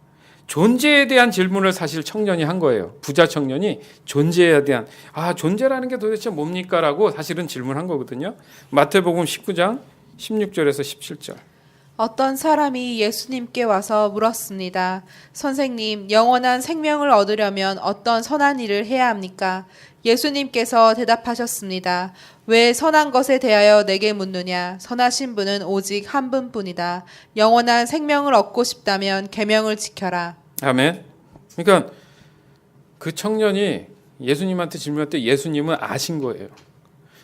존재에 대한 질문을 사실 청년이 한 거예요. 부자 청년이 존재에 대한 존재라는 게 도대체 뭡니까? 라고 사실은 질문한 거거든요. 마태복음 19장 16절에서 17절.
어떤 사람이 예수님께 와서 물었습니다. 선생님, 영원한 생명을 얻으려면 어떤 선한 일을 해야 합니까? 예수님께서 대답하셨습니다. 왜 선한 것에 대하여 내게 묻느냐? 선하신 분은 오직 한 분뿐이다. 영원한 생명을 얻고 싶다면 계명을 지켜라. 아멘.
그러니까 그 청년이 예수님한테 질문할 때 예수님은 아신 거예요.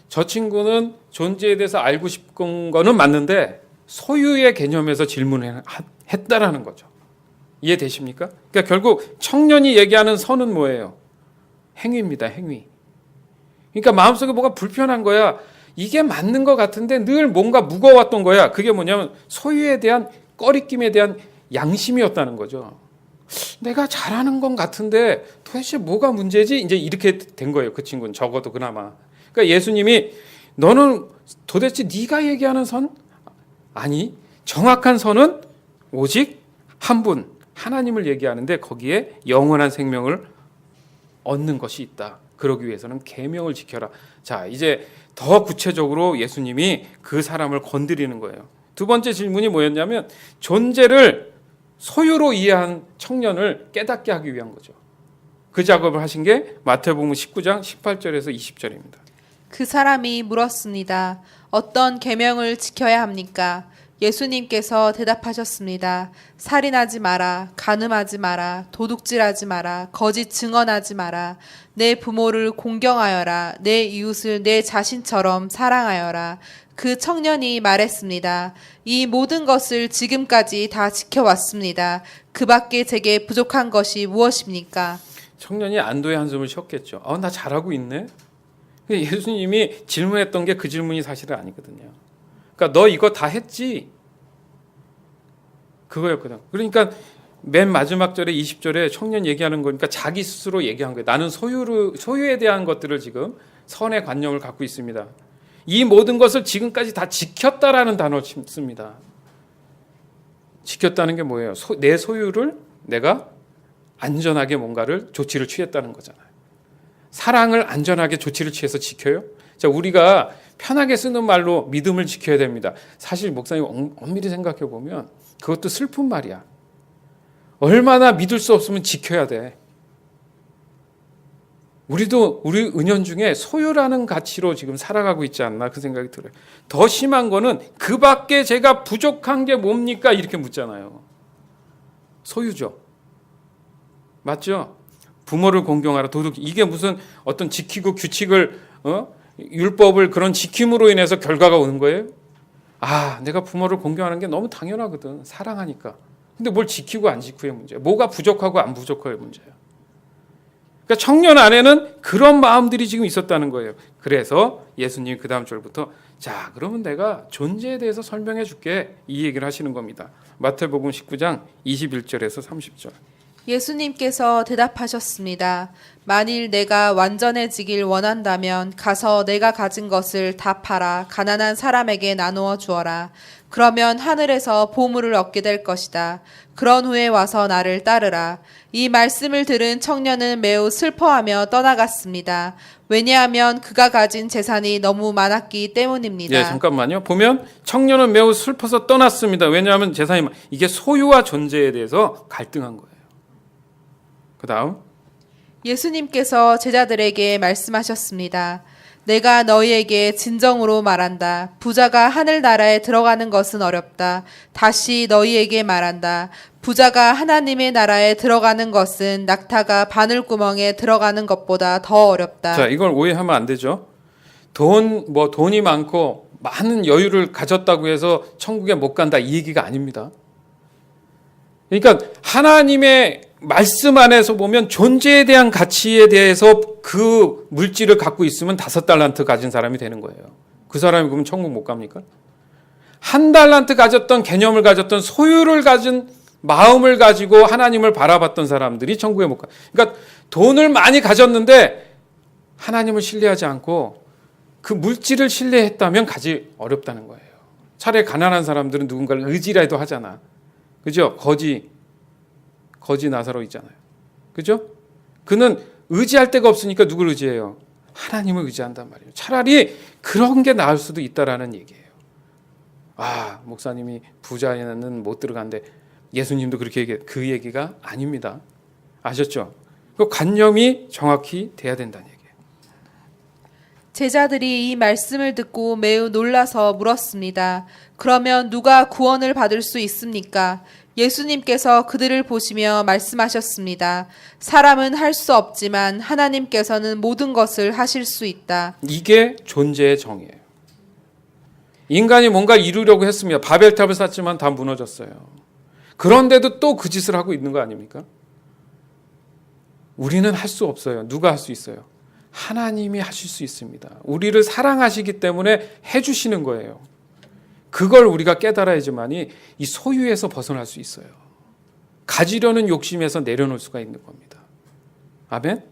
저 친구는 존재에 대해서 알고 싶은 거는 맞는데 소유의 개념에서 질문을 했다라는 거죠. 이해되십니까? 그러니까 결국 청년이 얘기하는 선은 뭐예요? 행위입니다. 행위. 그러니까 마음속에 뭐가 불편한 거야. 이게 맞는 것 같은데 늘 뭔가 무거웠던 거야. 그게 뭐냐면 소유에 대한 꺼리낌에 대한 양심이었다는 거죠. 내가 잘하는 건 같은데 도대체 뭐가 문제지? 이제 이렇게 된 거예요. 그 친구는 적어도 그나마. 그러니까 예수님이 너는 도대체 네가 얘기하는 선? 아니, 정확한 선은 오직 한 분, 하나님을 얘기하는데 거기에 영원한 생명을 얻는 것이 있다. 그러기 위해서는 계명을 지켜라. 자, 이제 더 구체적으로 예수님이 그 사람을 건드리는 거예요. 두 번째 질문이 뭐였냐면 존재를 소유로 이해한 청년을 깨닫게 하기 위한 거죠. 그 작업을 하신 게 마태복음 19장 18절에서 20절입니다.
그 사람이 물었습니다. 어떤 계명을 지켜야 합니까? 예수님께서 대답하셨습니다. 살인하지 마라, 간음하지 마라, 도둑질하지 마라, 거짓 증언하지 마라, 내 부모를 공경하여라, 내 이웃을 내 자신처럼 사랑하여라. 그 청년이 말했습니다. 이 모든 것을 지금까지 다 지켜왔습니다. 그 밖에 제게 부족한 것이 무엇입니까?
청년이 안도의 한숨을 쉬었겠죠. 나 잘하고 있네. 예수님이 질문했던 게 그 질문이 사실은 아니거든요. 그러니까 너 이거 다 했지? 그거였거든. 그러니까 맨 마지막 절에 20절에 청년 얘기하는 거니까 자기 스스로 얘기한 거예요. 나는 소유에 대한 것들을 지금 선의 관념을 갖고 있습니다. 이 모든 것을 지금까지 다 지켰다라는 단어 씁니다. 지켰다는 게 뭐예요? 내 소유를 내가 안전하게 뭔가를 조치를 취했다는 거잖아요. 사랑을 안전하게 조치를 취해서 지켜요? 자, 우리가 편하게 쓰는 말로 믿음을 지켜야 됩니다. 사실 목사님 엄밀히 생각해 보면 그것도 슬픈 말이야. 얼마나 믿을 수 없으면 지켜야 돼. 우리도 우리 은연 중에 소유라는 가치로 지금 살아가고 있지 않나 그 생각이 들어요. 더 심한 거는 그 밖에 제가 부족한 게 뭡니까? 이렇게 묻잖아요. 소유죠. 맞죠? 부모를 공경하라. 도덕. 이게 무슨 어떤 지키고 규칙을 율법을 그런 지킴으로 인해서 결과가 오는 거예요? 아, 내가 부모를 공경하는 게 너무 당연하거든. 사랑하니까. 근데 뭘 지키고 안 지키고의 문제야. 뭐가 부족하고 안 부족하고의 문제야. 그러니까 청년 안에는 그런 마음들이 지금 있었다는 거예요. 그래서 예수님이 그 다음 절부터 자, 그러면 내가 존재에 대해서 설명해 줄게. 이 얘기를 하시는 겁니다. 마태복음 19장 21절에서 30절.
예수님께서 대답하셨습니다. 만일 내가 완전해지길 원한다면 가서 내가 가진 것을 다 팔아 가난한 사람에게 나누어 주어라. 그러면 하늘에서 보물을 얻게 될 것이다. 그런 후에 와서 나를 따르라. 이 말씀을 들은 청년은 매우 슬퍼하며 떠나갔습니다. 왜냐하면 그가 가진 재산이 너무 많았기 때문입니다.
예, 잠깐만요. 보면 청년은 매우 슬퍼서 떠났습니다. 왜냐하면 재산이 이게 소유와 존재에 대해서 갈등한 거예요. 그 다음
예수님께서 제자들에게 말씀하셨습니다. 내가 너희에게 진정으로 말한다. 부자가 하늘나라에 들어가는 것은 어렵다. 다시 너희에게 말한다. 부자가 하나님의 나라에 들어가는 것은 낙타가 바늘구멍에 들어가는 것보다 더 어렵다.
자, 이걸 오해하면 안 되죠. 돈이 많고 많은 여유를 가졌다고 해서 천국에 못 간다 이 얘기가 아닙니다. 그러니까 하나님의 말씀 안에서 보면 존재에 대한 가치에 대해서 그 물질을 갖고 있으면 5달란트 가진 사람이 되는 거예요. 그 사람이 그러면 천국 못 갑니까? 1달란트 가졌던 개념을 가졌던 소유를 가진 마음을 가지고 하나님을 바라봤던 사람들이 천국에 못 가. 그러니까 돈을 많이 가졌는데 하나님을 신뢰하지 않고 그 물질을 신뢰했다면 가지 어렵다는 거예요. 차라리 가난한 사람들은 누군가를 의지라도 하잖아. 그죠? 거지 나사로 있잖아요. 그죠? 그는 의지할 데가 없으니까 누구를 의지해요? 하나님을 의지한단 말이에요. 차라리 그런 게 나을 수도 있다라는 얘기예요. 아, 목사님이 부자에는 못 들어간대. 예수님도 그렇게 얘기해요. 그 얘기가 아닙니다. 아셨죠? 그 관념이 정확히 돼야 된다는 얘기예요.
제자들이 이 말씀을 듣고 매우 놀라서 물었습니다. 그러면 누가 구원을 받을 수 있습니까? 예수님께서 그들을 보시며 말씀하셨습니다. 사람은 할 수 없지만 하나님께서는 모든 것을 하실 수 있다.
이게 존재의 정의예요. 인간이 뭔가 이루려고 했습니다. 바벨탑을 쌓지만 다 무너졌어요. 그런데도 또 그 짓을 하고 있는 거 아닙니까? 우리는 할 수 없어요. 누가 할 수 있어요? 하나님이 하실 수 있습니다. 우리를 사랑하시기 때문에 해주시는 거예요. 그걸 우리가 깨달아야지만이 이 소유에서 벗어날 수 있어요. 가지려는 욕심에서 내려놓을 수가 있는 겁니다. 아멘?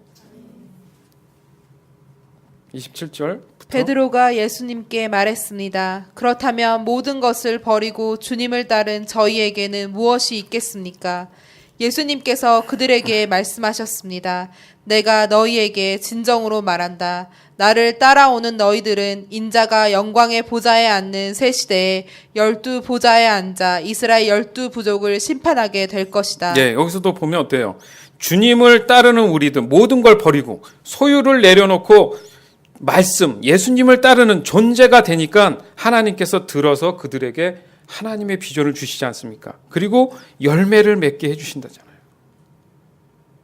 27절
베드로가 예수님께 말했습니다. 그렇다면 모든 것을 버리고 주님을 따른 저희에게는 무엇이 있겠습니까? 예수님께서 그들에게 말씀하셨습니다. 내가 너희에게 진정으로 말한다. 나를 따라오는 너희들은 인자가 영광의 보좌에 앉는 새 시대에 12보좌에 앉아 이스라엘 12부족을 심판하게 될 것이다.
네, 여기서도 보면 어때요? 주님을 따르는 우리들 모든 걸 버리고 소유를 내려놓고 말씀, 예수님을 따르는 존재가 되니까 하나님께서 들어서 그들에게 하나님의 비전을 주시지 않습니까? 그리고 열매를 맺게 해주신다잖아요.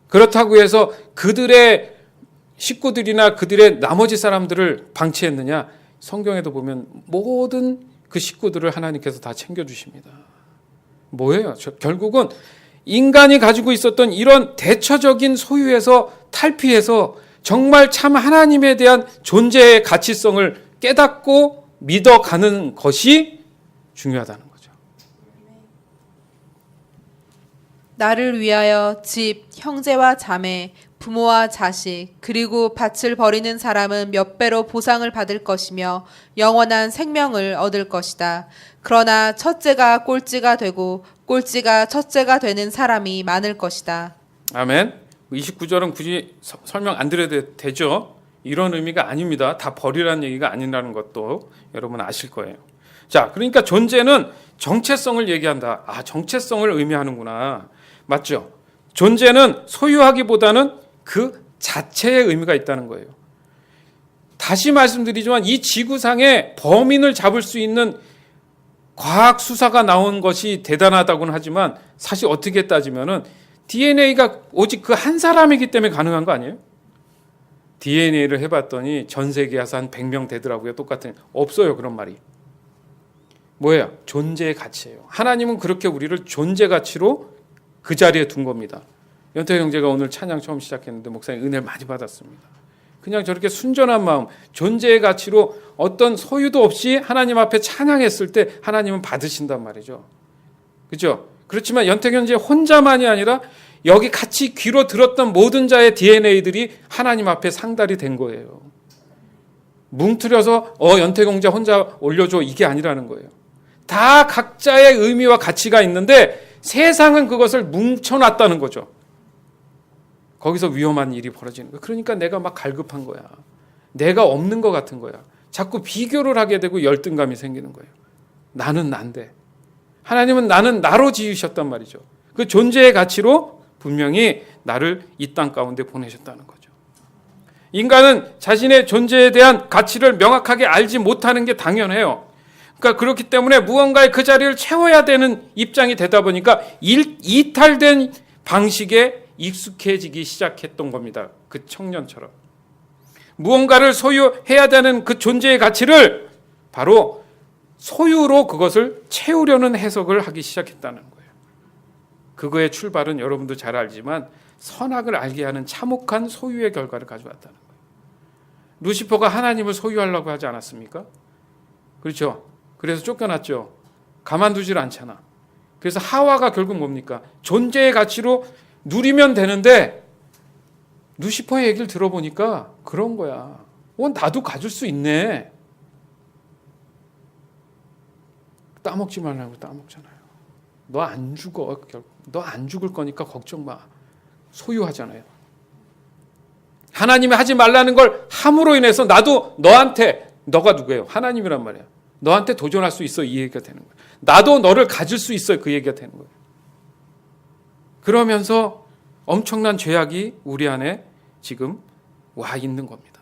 그렇다고 해서 그들의 식구들이나 그들의 나머지 사람들을 방치했느냐? 성경에도 보면 모든 그 식구들을 하나님께서 다 챙겨주십니다. 뭐예요? 결국은 인간이 가지고 있었던 이런 대처적인 소유에서 탈피해서 정말 참 하나님에 대한 존재의 가치성을 깨닫고 믿어가는 것이 중요하다는 거죠.
나를 위하여 집, 형제와 자매, 부모와 자식, 그리고 밭을 버리는 사람은 몇 배로 보상을 받을 것이며 영원한 생명을 얻을 것이다. 그러나 첫째가 꼴찌가 되고 꼴찌가 첫째가 되는 사람이 많을 것이다.
아멘. 29절은 굳이 설명 안 드려도 되죠. 이런 의미가 아닙니다. 다 버리라는 얘기가 아니라는 것도 여러분 아실 거예요. 자, 그러니까 존재는 정체성을 얘기한다. 아, 정체성을 의미하는구나. 맞죠? 존재는 소유하기보다는 그 자체의 의미가 있다는 거예요. 다시 말씀드리지만 이 지구상에 범인을 잡을 수 있는 과학 수사가 나온 것이 대단하다고는 하지만 사실 어떻게 따지면은 DNA가 오직 그 한 사람이기 때문에 가능한 거 아니에요? DNA를 해봤더니 전 세계에서 한 100명 되더라고요. 똑같은. 없어요. 그런 말이. 뭐예요? 존재의 가치예요. 하나님은 그렇게 우리를 존재 가치로 그 자리에 둔 겁니다. 연태 형제가 오늘 찬양 처음 시작했는데 목사님 은혜를 많이 받았습니다. 그냥 저렇게 순전한 마음, 존재의 가치로 어떤 소유도 없이 하나님 앞에 찬양했을 때 하나님은 받으신단 말이죠. 그렇죠? 그렇지만 연태 형제 혼자만이 아니라 여기 같이 귀로 들었던 모든 자의 DNA들이 하나님 앞에 상달이 된 거예요. 뭉틀려서 연태 형제 혼자 올려줘 이게 아니라는 거예요. 다 각자의 의미와 가치가 있는데 세상은 그것을 뭉쳐놨다는 거죠. 거기서 위험한 일이 벌어지는 거야. 그러니까 내가 막 갈급한 거야. 내가 없는 것 같은 거야. 자꾸 비교를 하게 되고 열등감이 생기는 거예요. 나는 난데. 하나님은 나는 나로 지으셨단 말이죠. 그 존재의 가치로 분명히 나를 이 땅 가운데 보내셨다는 거죠. 인간은 자신의 존재에 대한 가치를 명확하게 알지 못하는 게 당연해요. 그러니까 그렇기 때문에 무언가의 그 자리를 채워야 되는 입장이 되다 보니까 이탈된 방식에 익숙해지기 시작했던 겁니다. 그 청년처럼. 무언가를 소유해야 되는 그 존재의 가치를 바로 소유로 그것을 채우려는 해석을 하기 시작했다는 거예요. 그거의 출발은 여러분도 잘 알지만 선악을 알게 하는 참혹한 소유의 결과를 가져왔다는 거예요. 루시퍼가 하나님을 소유하려고 하지 않았습니까? 그렇죠? 그래서 쫓겨났죠. 가만두질 않잖아. 그래서 하와가 결국 뭡니까? 존재의 가치로 누리면 되는데 루시퍼의 얘기를 들어보니까 그런 거야. 나도 가질 수 있네. 따먹지 말라고 따먹잖아요. 너 안 죽어. 너 안 죽을 거니까 걱정 마. 소유하잖아요. 하나님이 하지 말라는 걸 함으로 인해서 나도 너한테, 너가 누구예요? 하나님이란 말이야. 너한테 도전할 수 있어. 이 얘기가 되는 거예요. 나도 너를 가질 수 있어. 그 얘기가 되는 거예요. 그러면서 엄청난 죄악이 우리 안에 지금 와 있는 겁니다.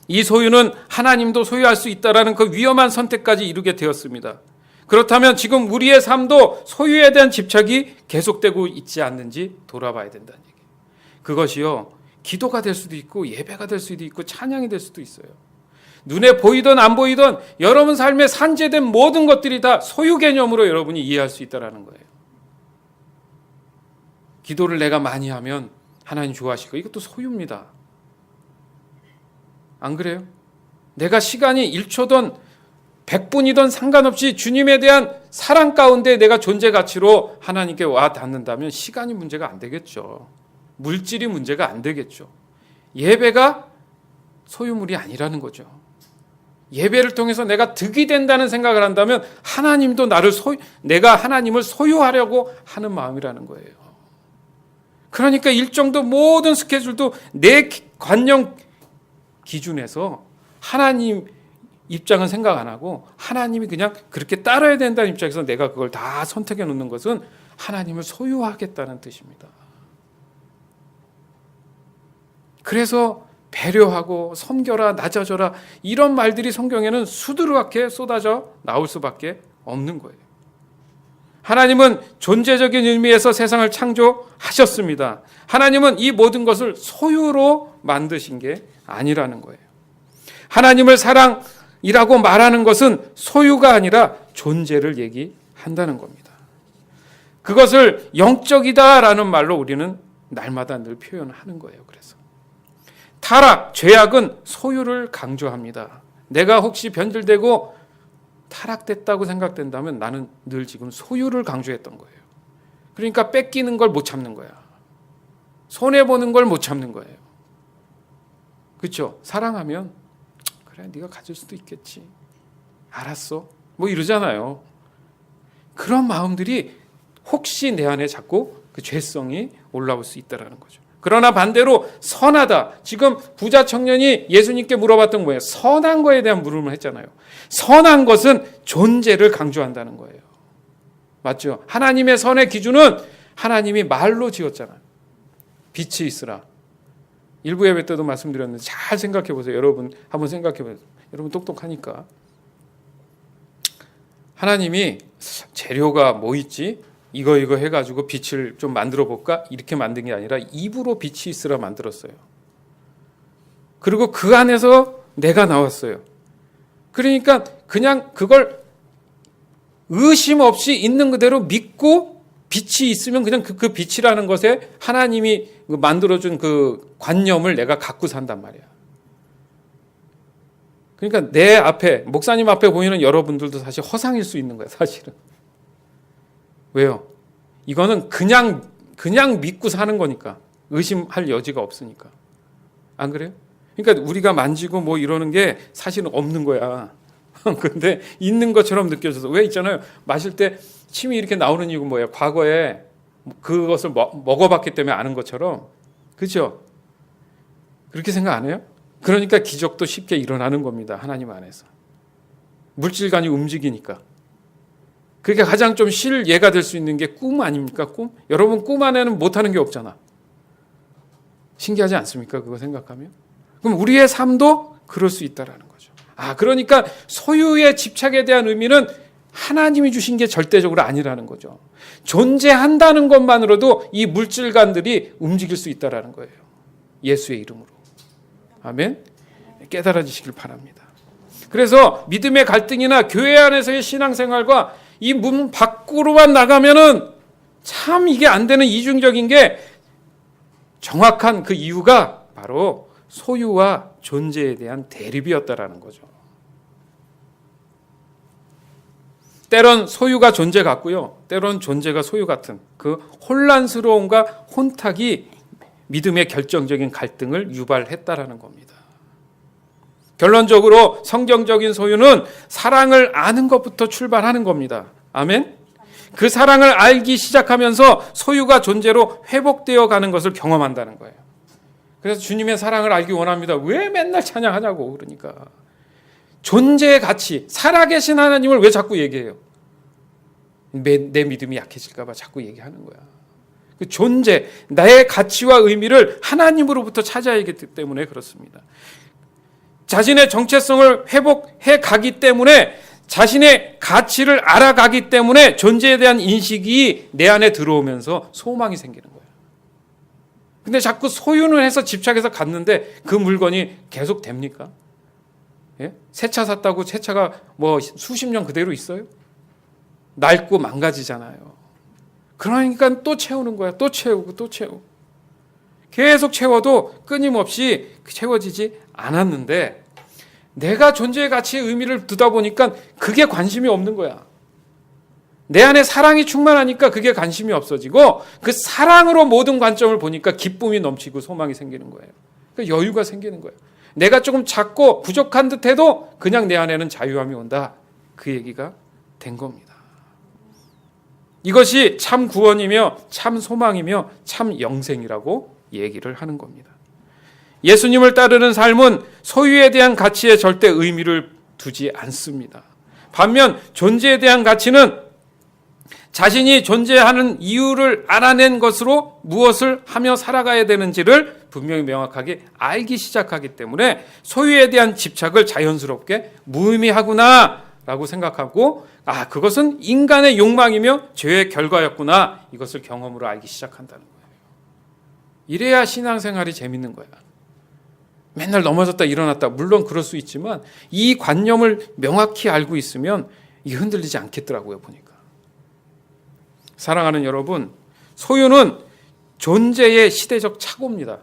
이 소유는 하나님도 소유할 수 있다라는 그 위험한 선택까지 이루게 되었습니다. 그렇다면 지금 우리의 삶도 소유에 대한 집착이 계속되고 있지 않는지 돌아봐야 된다는 얘기예요. 그것이요, 기도가 될 수도 있고 예배가 될 수도 있고 찬양이 될 수도 있어요. 눈에 보이든 안 보이든 여러분 삶에 산재된 모든 것들이 다 소유 개념으로 여러분이 이해할 수 있다는 거예요. 기도를 내가 많이 하면 하나님 좋아하시고 이것도 소유입니다. 안 그래요? 내가 시간이 1초든 100분이든 상관없이 주님에 대한 사랑 가운데 내가 존재 가치로 하나님께 와 닿는다면 시간이 문제가 안 되겠죠. 물질이 문제가 안 되겠죠. 예배가 소유물이 아니라는 거죠. 예배를 통해서 내가 득이 된다는 생각을 한다면 하나님도 내가 하나님을 소유하려고 하는 마음이라는 거예요. 그러니까 일정도 모든 스케줄도 내 관념 기준에서 하나님 입장은 생각 안 하고 하나님이 그냥 그렇게 따라야 된다는 입장에서 내가 그걸 다 선택해 놓는 것은 하나님을 소유하겠다는 뜻입니다. 그래서 배려하고 섬겨라, 낮아져라 이런 말들이 성경에는 수두룩하게 쏟아져 나올 수밖에 없는 거예요. 하나님은 존재적인 의미에서 세상을 창조하셨습니다. 하나님은 이 모든 것을 소유로 만드신 게 아니라는 거예요. 하나님을 사랑이라고 말하는 것은 소유가 아니라 존재를 얘기한다는 겁니다. 그것을 영적이다라는 말로 우리는 날마다 늘 표현하는 거예요. 그래서 타락, 죄악은 소유를 강조합니다. 내가 혹시 변질되고 타락됐다고 생각된다면 나는 늘 지금 소유를 강조했던 거예요. 그러니까 뺏기는 걸 못 참는 거야. 손해보는 걸 못 참는 거예요. 그렇죠? 사랑하면 그래 네가 가질 수도 있겠지. 알았어. 뭐 이러잖아요. 그런 마음들이 혹시 내 안에 자꾸 그 죄성이 올라올 수 있다는 거죠. 그러나 반대로 선하다. 지금 부자 청년이 예수님께 물어봤던 거예요. 선한 거에 대한 물음을 했잖아요. 선한 것은 존재를 강조한다는 거예요. 맞죠? 하나님의 선의 기준은 하나님이 말로 지었잖아요. 빛이 있으라. 일부 예배 때도 말씀드렸는데 잘 생각해 보세요. 여러분 한번 생각해 보세요. 여러분 똑똑하니까. 하나님이 재료가 뭐 있지? 이거 해가지고 빛을 좀 만들어 볼까? 이렇게 만든 게 아니라 입으로 빛이 있으라 만들었어요. 그리고 그 안에서 내가 나왔어요. 그러니까 그냥 그걸 의심 없이 있는 그대로 믿고 빛이 있으면 그냥 그 빛이라는 것에 하나님이 만들어준 그 관념을 내가 갖고 산단 말이야. 그러니까 내 앞에, 목사님 앞에 보이는 여러분들도 사실 허상일 수 있는 거야, 사실은. 왜요? 이거는 그냥 믿고 사는 거니까. 의심할 여지가 없으니까. 안 그래요? 그러니까 우리가 만지고 뭐 이러는 게 사실은 없는 거야. 근데 있는 것처럼 느껴져서. 왜 있잖아요. 마실 때 침이 이렇게 나오는 이유가 뭐예요? 과거에 그것을 먹어봤기 때문에 아는 것처럼. 그렇죠? 그렇게 생각 안 해요? 그러니까 기적도 쉽게 일어나는 겁니다. 하나님 안에서. 물질관이 움직이니까. 그게 가장 좀 실예가 될 수 있는 게 꿈 아닙니까? 꿈? 여러분 꿈 안에는 못하는 게 없잖아. 신기하지 않습니까? 그거 생각하면. 그럼 우리의 삶도 그럴 수 있다라는 거죠. 그러니까 소유의 집착에 대한 의미는 하나님이 주신 게 절대적으로 아니라는 거죠. 존재한다는 것만으로도 이 물질관들이 움직일 수 있다라는 거예요. 예수의 이름으로. 아멘. 깨달아지시길 바랍니다. 그래서 믿음의 갈등이나 교회 안에서의 신앙생활과 이 문 밖으로만 나가면은 참 이게 안 되는 이중적인 게 정확한 그 이유가 바로 소유와 존재에 대한 대립이었다라는 거죠. 때론 소유가 존재 같고요. 때론 존재가 소유 같은 그 혼란스러움과 혼탁이 믿음의 결정적인 갈등을 유발했다라는 겁니다. 결론적으로 성경적인 소유는 사랑을 아는 것부터 출발하는 겁니다. 아멘? 그 사랑을 알기 시작하면서 소유가 존재로 회복되어 가는 것을 경험한다는 거예요. 그래서 주님의 사랑을 알기 원합니다. 왜 맨날 찬양하냐고. 그러니까 존재의 가치, 살아계신 하나님을 왜 자꾸 얘기해요? 내 믿음이 약해질까 봐 자꾸 얘기하는 거야. 그 존재, 나의 가치와 의미를 하나님으로부터 찾아야 하기 때문에 그렇습니다. 자신의 정체성을 회복해 가기 때문에, 자신의 가치를 알아가기 때문에 존재에 대한 인식이 내 안에 들어오면서 소망이 생기는 거예요. 근데 자꾸 소유는 해서 집착해서 갔는데 그 물건이 계속 됩니까? 예? 새 차 샀다고 새 차가 뭐 수십 년 그대로 있어요? 낡고 망가지잖아요. 그러니까 또 채우는 거야. 또 채우고 또 채우고. 계속 채워도 끊임없이 채워지지 않았는데 내가 존재의 가치의 의미를 두다 보니까 그게 관심이 없는 거야. 내 안에 사랑이 충만하니까 그게 관심이 없어지고 그 사랑으로 모든 관점을 보니까 기쁨이 넘치고 소망이 생기는 거예요. 그러니까 여유가 생기는 거예요. 내가 조금 작고 부족한 듯해도 그냥 내 안에는 자유함이 온다. 그 얘기가 된 겁니다. 이것이 참 구원이며 참 소망이며 참 영생이라고 얘기를 하는 겁니다. 예수님을 따르는 삶은 소유에 대한 가치에 절대 의미를 두지 않습니다. 반면 존재에 대한 가치는 자신이 존재하는 이유를 알아낸 것으로 무엇을 하며 살아가야 되는지를 분명히 명확하게 알기 시작하기 때문에 소유에 대한 집착을 자연스럽게 무의미하구나 라고 생각하고 그것은 인간의 욕망이며 죄의 결과였구나, 이것을 경험으로 알기 시작한다는 거예요. 이래야 신앙생활이 재밌는 거야. 맨날 넘어졌다 일어났다, 물론 그럴 수 있지만 이 관념을 명확히 알고 있으면 이게 흔들리지 않겠더라고요. 보니까. 사랑하는 여러분, 소유는 존재의 시대적 착오입니다.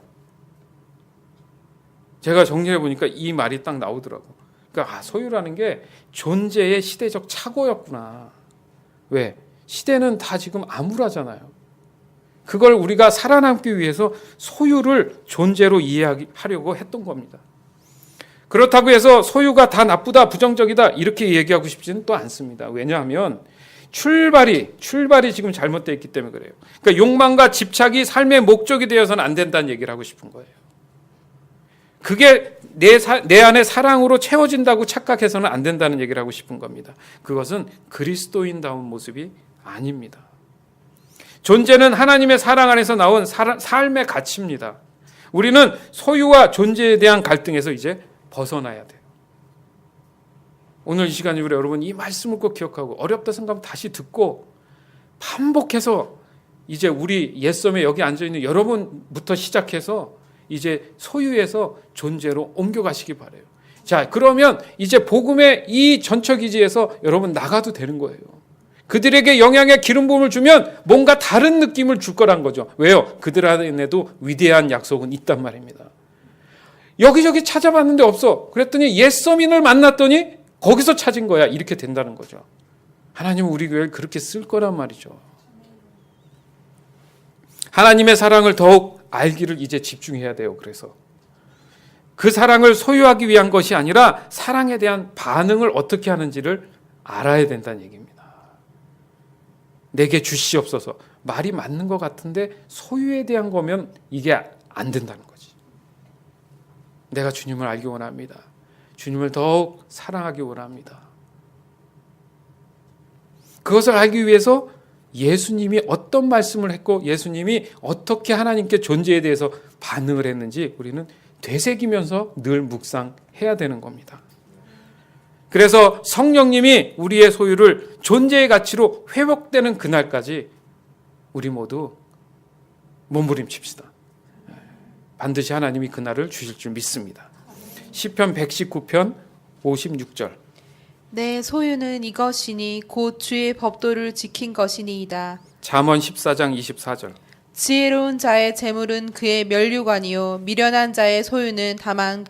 제가 정리해 보니까 이 말이 딱 나오더라고. 그러니까 소유라는 게 존재의 시대적 착오였구나. 왜? 시대는 다 지금 암울하잖아요. 그걸 우리가 살아남기 위해서 소유를 존재로 이해하려고 했던 겁니다. 그렇다고 해서 소유가 다 나쁘다, 부정적이다 이렇게 얘기하고 싶지는 또 않습니다. 왜냐하면 출발이 지금 잘못되어 있기 때문에 그래요. 그러니까 욕망과 집착이 삶의 목적이 되어서는 안 된다는 얘기를 하고 싶은 거예요. 그게 내 안에 사랑으로 채워진다고 착각해서는 안 된다는 얘기를 하고 싶은 겁니다. 그것은 그리스도인다운 모습이 아닙니다. 존재는 하나님의 사랑 안에서 나온 삶의 가치입니다. 우리는 소유와 존재에 대한 갈등에서 이제 벗어나야 돼요. 오늘 이 시간에 우리 여러분 이 말씀을 꼭 기억하고 어렵다 생각하면 다시 듣고 반복해서 이제 우리 옛섬에 여기 앉아있는 여러분부터 시작해서 이제 소유에서 존재로 옮겨가시기 바라요. 자, 그러면 이제 복음의 이 전처기지에서 여러분 나가도 되는 거예요. 그들에게 영향의 기름 부음을 주면 뭔가 다른 느낌을 줄 거란 거죠. 왜요? 그들 안에도 위대한 약속은 있단 말입니다. 여기저기 찾아봤는데 없어. 그랬더니 옛 서민을 만났더니 거기서 찾은 거야. 이렇게 된다는 거죠. 하나님은 우리 교회를 그렇게 쓸 거란 말이죠. 하나님의 사랑을 더욱 알기를 이제 집중해야 돼요. 그래서 그 사랑을 소유하기 위한 것이 아니라 사랑에 대한 반응을 어떻게 하는지를 알아야 된다는 얘기입니다. 내게 주시옵소서. 말이 맞는 것 같은데 소유에 대한 거면 이게 안 된다는 거지. 내가 주님을 알기 원합니다. 주님을 더욱 사랑하기 원합니다. 그것을 알기 위해서 예수님이 어떤 말씀을 했고 예수님이 어떻게 하나님께 존재에 대해서 반응을 했는지 우리는 되새기면서 늘 묵상해야 되는 겁니다. 그래서 성령님이 우리의 소유를 존재의 가치로 회복되는 그날까지 우리 모두 몸부림칩시다. 반드시 하나님이 그날을 주실 줄 믿습니다. 시편 119편 56절.
내 소유는 이것이니 곧 주의 법도를 지킨 것이니이다.
잠언 14장 24절.
지혜로운 자의 재물은 그의 면류관이요 미련한 자의 소유는 다만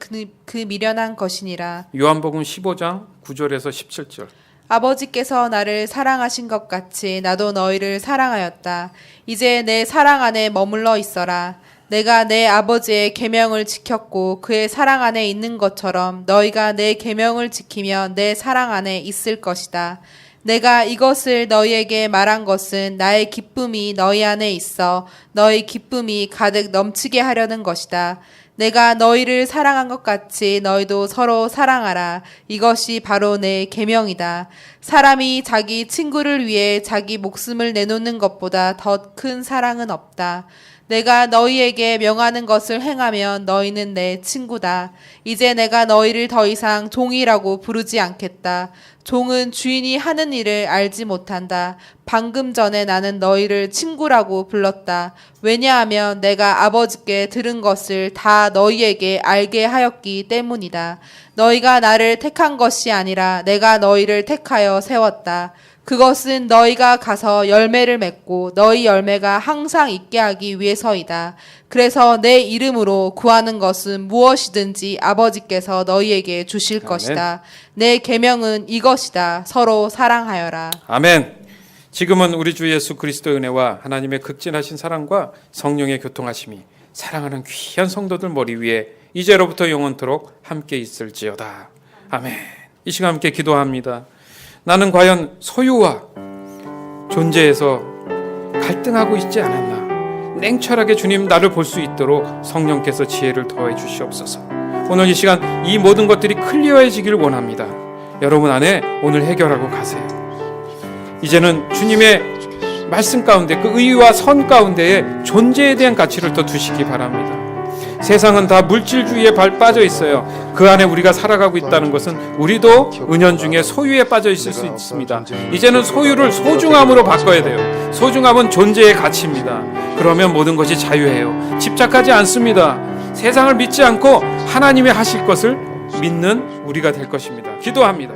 그 미련한 것이니라.
요한복음 15장 9절에서 17절.
아버지께서 나를 사랑하신 것 같이 나도 너희를 사랑하였다. 이제 내 사랑 안에 머물러 있어라. 내가 내 아버지의 계명을 지켰고 그의 사랑 안에 있는 것처럼 너희가 내 계명을 지키면 내 사랑 안에 있을 것이다. 내가 이것을 너희에게 말한 것은 나의 기쁨이 너희 안에 있어 너희 기쁨이 가득 넘치게 하려는 것이다. 내가 너희를 사랑한 것 같이 너희도 서로 사랑하라. 이것이 바로 내 계명이다. 사람이 자기 친구를 위해 자기 목숨을 내놓는 것보다 더 큰 사랑은 없다. 내가 너희에게 명하는 것을 행하면 너희는 내 친구다. 이제 내가 너희를 더 이상 종이라고 부르지 않겠다. 종은 주인이 하는 일을 알지 못한다. 방금 전에 나는 너희를 친구라고 불렀다. 왜냐하면 내가 아버지께 들은 것을 다 너희에게 알게 하였기 때문이다. 너희가 나를 택한 것이 아니라 내가 너희를 택하여 세웠다. 그것은 너희가 가서 열매를 맺고 너희 열매가 항상 있게 하기 위해서이다. 그래서 내 이름으로 구하는 것은 무엇이든지 아버지께서 너희에게 주실
아멘.
것이다. 내 계명은 이것이다. 서로 사랑하여라.
아멘. 지금은 우리 주 예수 그리스도의 은혜와 하나님의 극진하신 사랑과 성령의 교통하심이 사랑하는 귀한 성도들 머리 위에 이제로부터 영원토록 함께 있을지어다. 아멘. 이 시간 함께 기도합니다. 나는 과연 소유와 존재에서 갈등하고 있지 않았나? 냉철하게 주님 나를 볼 수 있도록 성령께서 지혜를 더해 주시옵소서. 오늘 이 시간 이 모든 것들이 클리어해지기를 원합니다. 여러분 안에 오늘 해결하고 가세요. 이제는 주님의 말씀 가운데 그 의와 선 가운데에 존재에 대한 가치를 더 두시기 바랍니다. 세상은 다 물질주의에 빠져 있어요. 그 안에 우리가 살아가고 있다는 것은 우리도 은연중에 소유에 빠져 있을 수 있습니다. 이제는 소유를 소중함으로 바꿔야 돼요. 소중함은 존재의 가치입니다. 그러면 모든 것이 자유해요. 집착하지 않습니다. 세상을 믿지 않고 하나님이 하실 것을 믿는 우리가 될 것입니다. 기도합니다.